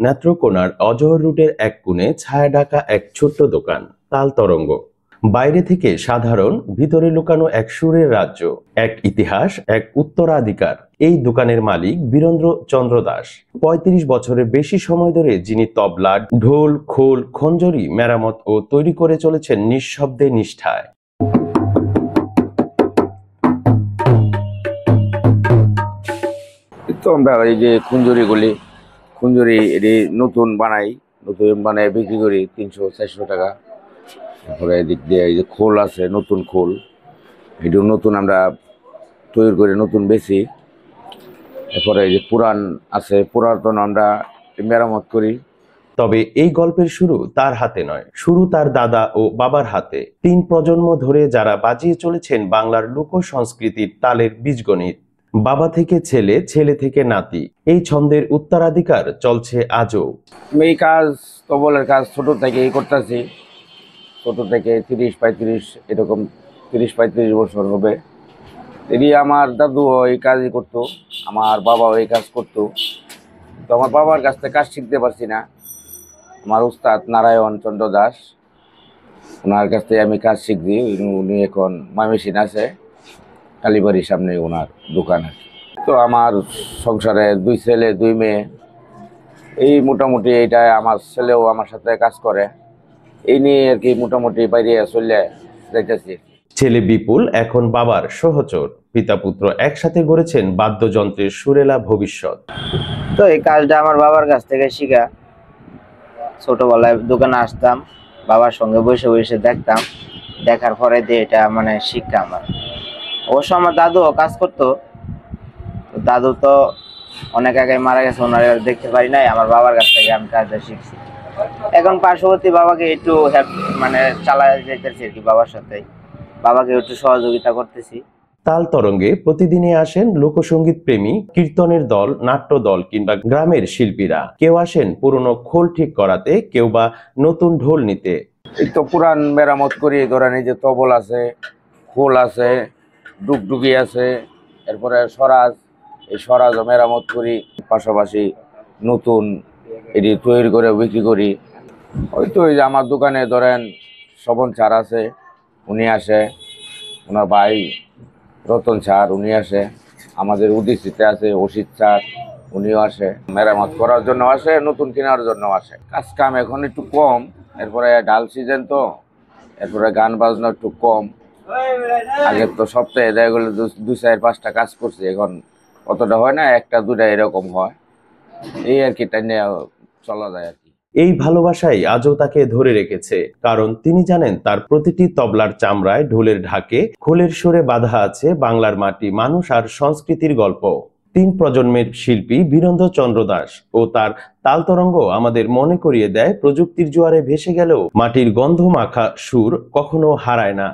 নেত্রকোনার অজহর রুটের এক কোণে ছায়া ঢাকা এক ছোট্ট দোকান, তাল তরঙ্গ। বাইরে থেকে সাধারণ, ভিতরে লুকানো এক সুরের রাজ্য, এক ইতিহাস, এক উত্তরাধিকার। এই দোকানের মালিক বীরেন্দ্র চন্দ্র দাস। ৩৫ বছরের বেশি সময় ধরে যিনি তবলা, ঢোল, খোল, খঞ্জরি মেরামত ও তৈরি করে চলেছেন নিঃশব্দে, নিষ্ঠায়। তো আমরা এই যে খুঞ্জুরি এটি নতুন বানাই বিক্রি করি ৩০০-৪০০ টাকা। তারপরে এদিক দিয়ে এই যে খোল আছে, নতুন খোল, এটিও নতুন আমরা তৈরি করে নতুন বেশি। এরপরে এই যে পুরান আছে, পুরাতন আমরা মেরামত করি। তবে এই গল্পের শুরু তার হাতে নয়, শুরু তার দাদা ও বাবার হাতে। ৩ প্রজন্ম ধরে যারা বাজিয়ে চলেছেন বাংলার লোক সংস্কৃতির তালের বীজগণিত। বাবা থেকে ছেলে, ছেলে থেকে নাতি, এই ছন্দের উত্তরাধিকার চলছে আজও। এই কাজ, তবলের কাজ ছোট থেকেই করতেছি। ছোট থেকে ৩০-৩৫ এরকম ৩০-৩৫ বছর হবে। এটি আমার দাদু এই কাজই করতো, আমার বাবাও এই কাজ করতো। তো আমার বাবার কাছ থেকে কাজ শিখতে পারছি না। আমার উস্তাদ নারায়ণ চন্দ্র দাস, ওনার কাছ থেকে আমি কাজ শিখছি। উনি এখন ময়মনসিংহ আছে, কালীবাড়ির সামনে ওনার দোকান আছে। তো আমার সংসারে 2 ছেলে 2 মেয়ে, এই মোটামুটি এইটা। আমার ছেলেও আমার সাথে কাজ করে, এই নিয়ে আর কি মোটামুটি বাইরে চলে যাইতেছি। ছেলে বিপুল এখন বাবার সহচর, পিতা পুত্র একসাথে গড়েছেন বাদ্যযন্ত্রের সুরেলা ভবিষ্যৎ। তো এই কাজটা আমার বাবার কাছ থেকে শিখা। ছোটবেলায় দোকানে আসতাম, বাবার সঙ্গে বসে বসে দেখতাম, দেখার পরে দিয়ে এটা মানে শিক্ষা আমার। অবশ্য আমার দাদুও কাজ করতো, দাদু তো অনেক আগে মারা গেছে, ওনার দেখতে পারি নাই। আমার বাবার কাছ থেকে আমি কাজটা শিখছি। এখন পার্শ্ববর্তী বাবাকে একটু হেল্প মানে চালায় যেতেছি আর কি, বাবার সাথে বাবাকে একটু সহযোগিতা করতেছি। তাল তরঙ্গে প্রতিদিনই আসেন লোকসঙ্গীত প্রেমী, কীর্তনের দল, নাট্য দল কিংবা গ্রামের শিল্পীরা। কেউ আসেন পুরনো খোল ঠিক করাতে, কেউ বা নতুন ঢোল নিতে। এই তো পুরান মেরামত করি, ধরেন এই যে তবল আছে, খোল আছে, ডুগডুগি আছে, এরপরে স্বরাজ, এই স্বরাজও মেরামত করি। পাশাপাশি নতুন এটি তৈরি করে বিক্রি করি। ওই তো এই যে আমার দোকানে ধরেন শোভন স্যার আছে, উনি আসে, ওনার ভাই রতন স্যার উনি আসে, আমাদের উদীচিতে আছে অসিত স্যার, উনিও আসে, মেরামত করার জন্য আসে, নতুন কেনার জন্য আসে। কাজ কাম এখন একটু কম, এরপরে ডাল সিজন তো, এরপরে গান বাজনা একটু কম। আগে তো সপ্তাহে দেখা গেলে 2-4-5টা কাজ করছি, এখন অতটা হয় না, 1-2টা এরকম হয়। এই আর কি, তাই নিয়ে চলা যায় আর কি। এই ভালোবাসাই আজও তাকে ধরে রেখেছে, কারণ তিনি জানেন তার প্রতিটি তবলার চামড়ায়, ঢোলের ঢাকে, খোলের সুরে বাঁধা আছে বাংলার মাটি, মানুষ আর সংস্কৃতির গল্প। 3 প্রজন্মের শিল্পী বীরেন্দ্র চন্দ্র দাস ও তার তাল তরঙ্গ আমাদের মনে করিয়ে দেয়, প্রযুক্তির জোয়ারে ভেসে গেলেও মাটির গন্ধ মাখা সুর কখনো হারায় না।